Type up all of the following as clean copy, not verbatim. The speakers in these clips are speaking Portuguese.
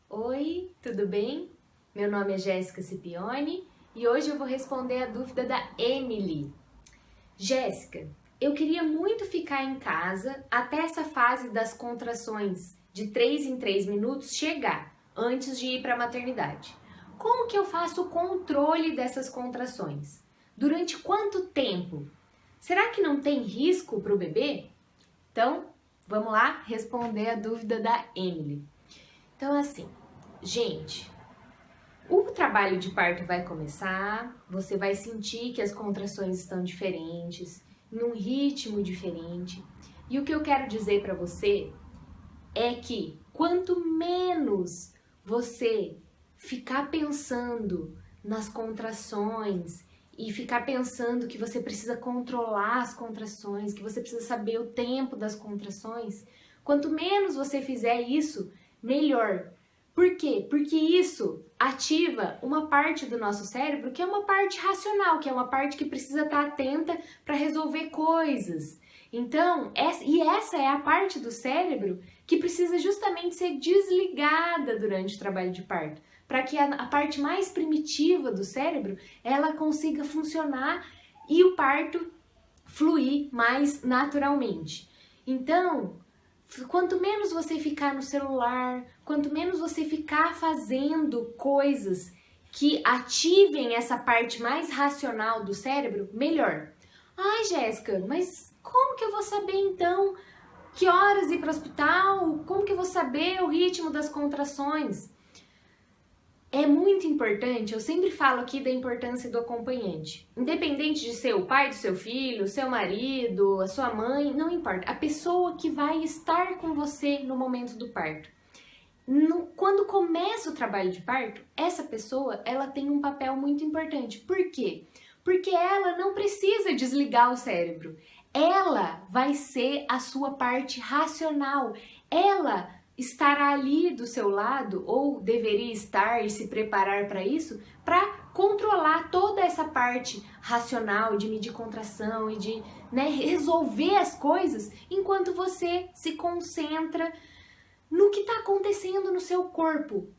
Oi, tudo bem? Meu nome é Jéssica Scipione e hoje eu vou responder a dúvida da Emily. Jéssica, eu queria muito ficar em casa até essa fase das contrações de 3 em 3 minutos chegar, antes de ir para a maternidade. Como que eu faço o controle dessas contrações? Durante quanto tempo? Será que não tem risco para o bebê? Então, vamos lá responder a dúvida da Emily. Então, assim, gente, o trabalho de parto vai começar, você vai sentir que as contrações estão diferentes, num ritmo diferente. E o que eu quero dizer para você é que quanto menos você ficar pensando nas contrações e ficar pensando que você precisa controlar as contrações, que você precisa saber o tempo das contrações, quanto menos você fizer isso, melhor. Por quê? Porque isso ativa uma parte do nosso cérebro que é uma parte racional, que é uma parte que precisa estar atenta para resolver coisas. Então, essa é a parte do cérebro que precisa justamente ser desligada durante o trabalho de parto, para que a parte mais primitiva do cérebro, ela consiga funcionar e o parto fluir mais naturalmente. Então, quanto menos você ficar no celular, quanto menos você ficar fazendo coisas que ativem essa parte mais racional do cérebro, melhor. Ai, Jéssica, mas como que eu vou saber então que horas ir para o hospital? Como que eu vou saber o ritmo das contrações? É muito importante, eu sempre falo aqui da importância do acompanhante. Independente de ser o pai do seu filho, o seu marido, a sua mãe, não importa. A pessoa que vai estar com você no momento do parto. Quando começa o trabalho de parto, essa pessoa ela tem um papel muito importante. Por quê? Porque ela não precisa desligar o cérebro. Ela vai ser a sua parte racional. Ela estará ali do seu lado, ou deveria estar e se preparar para isso, para controlar toda essa parte racional de medir contração e de resolver as coisas, enquanto você se concentra no que está acontecendo no seu corpo.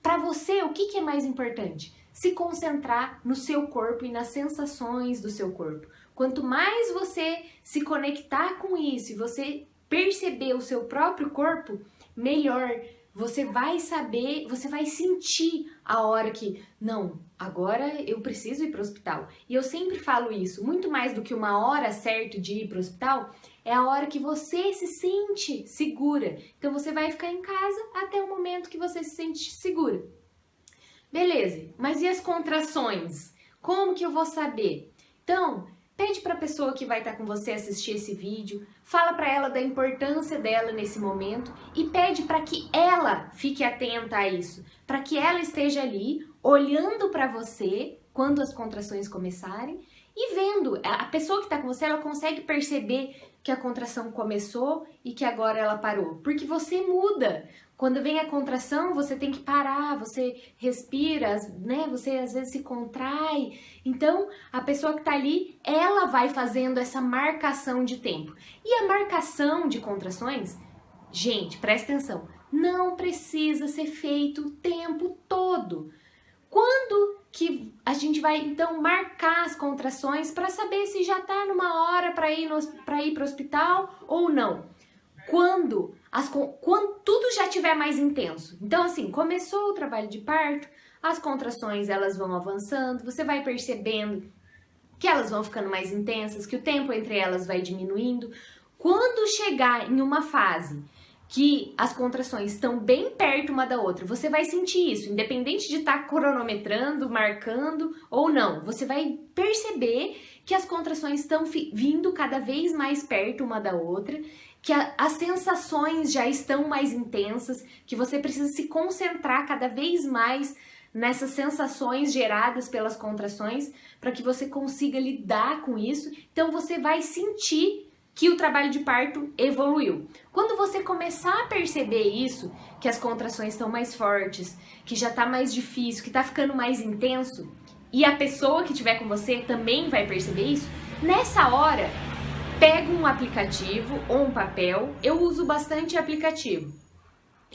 Para você, o que é mais importante? Se concentrar no seu corpo e nas sensações do seu corpo. Quanto mais você se conectar com isso e você perceber o seu próprio corpo, melhor. Você vai saber, você vai sentir a hora que, não, agora eu preciso ir para o hospital. E eu sempre falo isso, muito mais do que uma hora certa de ir para o hospital, é a hora que você se sente segura. Então você vai ficar em casa até o momento que você se sente segura. Beleza, mas e as contrações? Como que eu vou saber? Então, pede para a pessoa que vai estar com você assistir esse vídeo, fala para ela da importância dela nesse momento e pede para que ela fique atenta a isso, para que ela esteja ali olhando para você quando as contrações começarem e vendo. A pessoa que está com você, ela consegue perceber que a contração começou e que agora ela parou, porque você muda. Quando vem a contração, você tem que parar, você respira, Você às vezes se contrai. Então, a pessoa que tá ali, ela vai fazendo essa marcação de tempo. E a marcação de contrações, gente, presta atenção, não precisa ser feito o tempo todo. Quando que a gente vai, então, marcar as contrações para saber se já tá numa hora para ir para o hospital ou não? Quando tudo já estiver mais intenso. Então, assim, começou o trabalho de parto, as contrações elas vão avançando, você vai percebendo que elas vão ficando mais intensas, que o tempo entre elas vai diminuindo. Quando chegar em uma fase que as contrações estão bem perto uma da outra, você vai sentir isso, independente de estar cronometrando, marcando ou não. Você vai perceber que as contrações estão vindo cada vez mais perto uma da outra, que as sensações já estão mais intensas, que você precisa se concentrar cada vez mais nessas sensações geradas pelas contrações para que você consiga lidar com isso. Então você vai sentir que o trabalho de parto evoluiu. Quando você começar a perceber isso, que as contrações estão mais fortes, que já está mais difícil, que está ficando mais intenso, e a pessoa que estiver com você também vai perceber isso, nessa hora, pega um aplicativo ou um papel. Eu uso bastante aplicativo.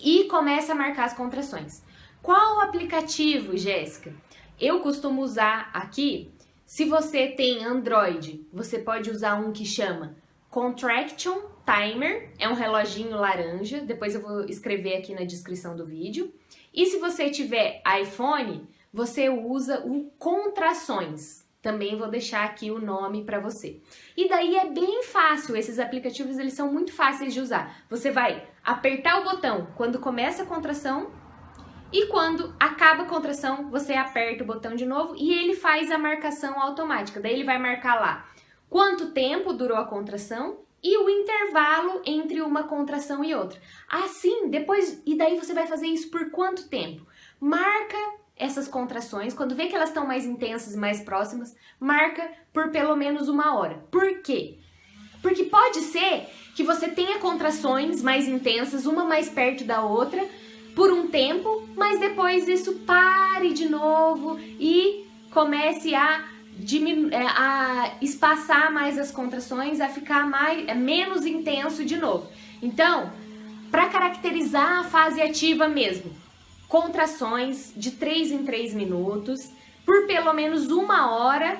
e começa a marcar as contrações. Qual aplicativo, Jéssica? Eu costumo usar aqui, se você tem Android, você pode usar um que chama Contraction Timer, é um reloginho laranja, depois eu vou escrever aqui na descrição do vídeo. E se você tiver iPhone, você usa o Contrações. Também vou deixar aqui o nome para você. E daí é bem fácil, esses aplicativos eles são muito fáceis de usar. Você vai apertar o botão quando começa a contração e quando acaba a contração, você aperta o botão de novo e ele faz a marcação automática. Daí ele vai marcar lá quanto tempo durou a contração e o intervalo entre uma contração e outra. Assim, depois, e daí você vai fazer isso por quanto tempo? Marca essas contrações, quando vê que elas estão mais intensas e mais próximas, marca por pelo menos 1 hora. Por quê? Porque pode ser que você tenha contrações mais intensas, uma mais perto da outra, por um tempo, mas depois isso pare de novo e comece a espaçar mais as contrações, a ficar menos intenso de novo. Então, para caracterizar a fase ativa mesmo, contrações de 3 em 3 minutos, por pelo menos 1 hora,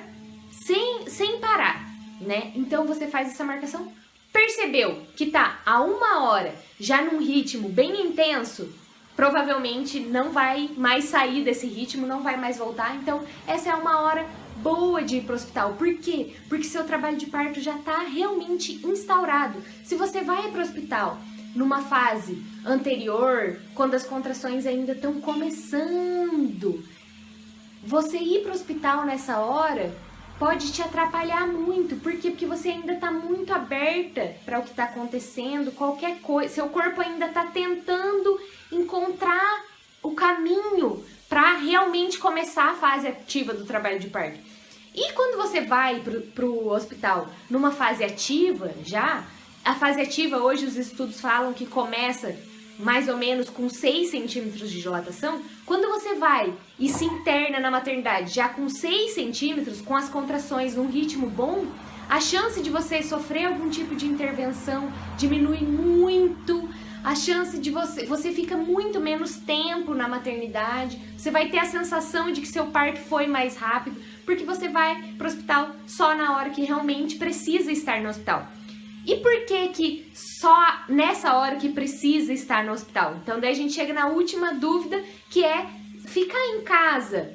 sem parar, né? Então você faz essa marcação, percebeu que tá a 1 hora, já num ritmo bem intenso, provavelmente não vai mais sair desse ritmo, não vai mais voltar, então essa é 1 hora boa de ir pro hospital. Por quê? Porque seu trabalho de parto já tá realmente instaurado. Se você vai pro hospital numa fase anterior, quando as contrações ainda estão começando, você ir para o hospital nessa hora pode te atrapalhar muito. Por quê? Porque você ainda está muito aberta para o que está acontecendo, qualquer coisa. Seu corpo ainda está tentando encontrar o caminho para realmente começar a fase ativa do trabalho de parto. E quando você vai para o hospital numa fase ativa já, a fase ativa, hoje os estudos falam que começa mais ou menos com 6 centímetros de dilatação. Quando você vai e se interna na maternidade já com 6 centímetros, com as contrações num ritmo bom, a chance de você sofrer algum tipo de intervenção diminui muito. A chance de você fica muito menos tempo na maternidade, você vai ter a sensação de que seu parto foi mais rápido, porque você vai para o hospital só na hora que realmente precisa estar no hospital. E por que só nessa hora que precisa estar no hospital? Então daí a gente chega na última dúvida, que é ficar em casa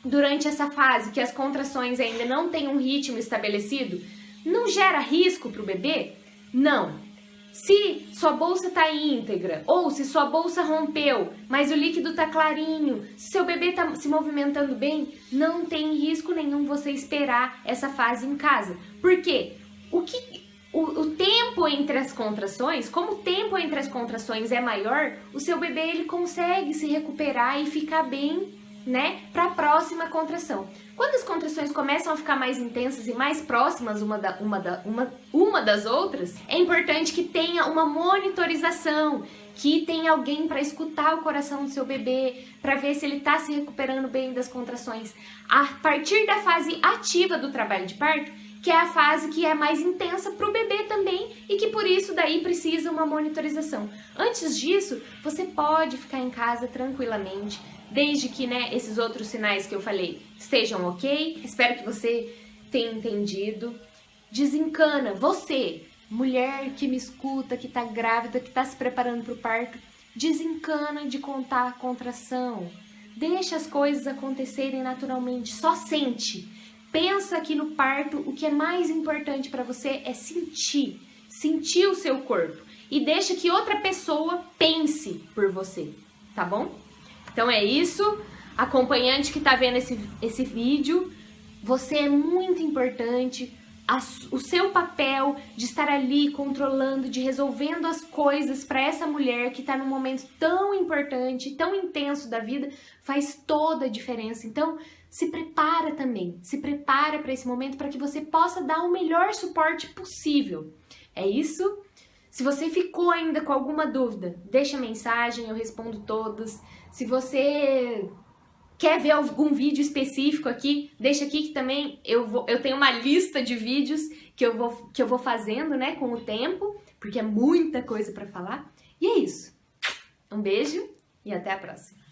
durante essa fase que as contrações ainda não têm um ritmo estabelecido, não gera risco para o bebê? Não. Se sua bolsa está íntegra, ou se sua bolsa rompeu, mas o líquido está clarinho, se seu bebê está se movimentando bem, não tem risco nenhum você esperar essa fase em casa. Por quê? O tempo entre as contrações, como o tempo entre as contrações é maior, o seu bebê ele consegue se recuperar e ficar bem, né, para a próxima contração. Quando as contrações começam a ficar mais intensas e mais próximas uma das outras, é importante que tenha uma monitorização, que tenha alguém para escutar o coração do seu bebê, para ver se ele está se recuperando bem das contrações. A partir da fase ativa do trabalho de parto, que é a fase que é mais intensa para o bebê também e que por isso daí precisa uma monitorização. Antes disso, você pode ficar em casa tranquilamente, desde que, né, esses outros sinais que eu falei estejam ok. Espero que você tenha entendido. Desencana, você, mulher que me escuta, que tá grávida, que tá se preparando para o parto, desencana de contar a contração. Deixa as coisas acontecerem naturalmente, só sente. Pensa que no parto o que é mais importante para você é sentir o seu corpo e deixa que outra pessoa pense por você, tá bom? Então é isso, acompanhante que tá vendo esse vídeo, você é muito importante, o seu papel de estar ali controlando, de resolvendo as coisas para essa mulher que tá num momento tão importante, tão intenso da vida, faz toda a diferença. Então, se prepara também, se prepara para esse momento para que você possa dar o melhor suporte possível. É isso? Se você ficou ainda com alguma dúvida, deixa mensagem, eu respondo todas. Se você quer ver algum vídeo específico aqui, deixa aqui que também eu tenho uma lista de vídeos que eu vou fazendo, né, com o tempo, porque é muita coisa para falar. E é isso. Um beijo e até a próxima!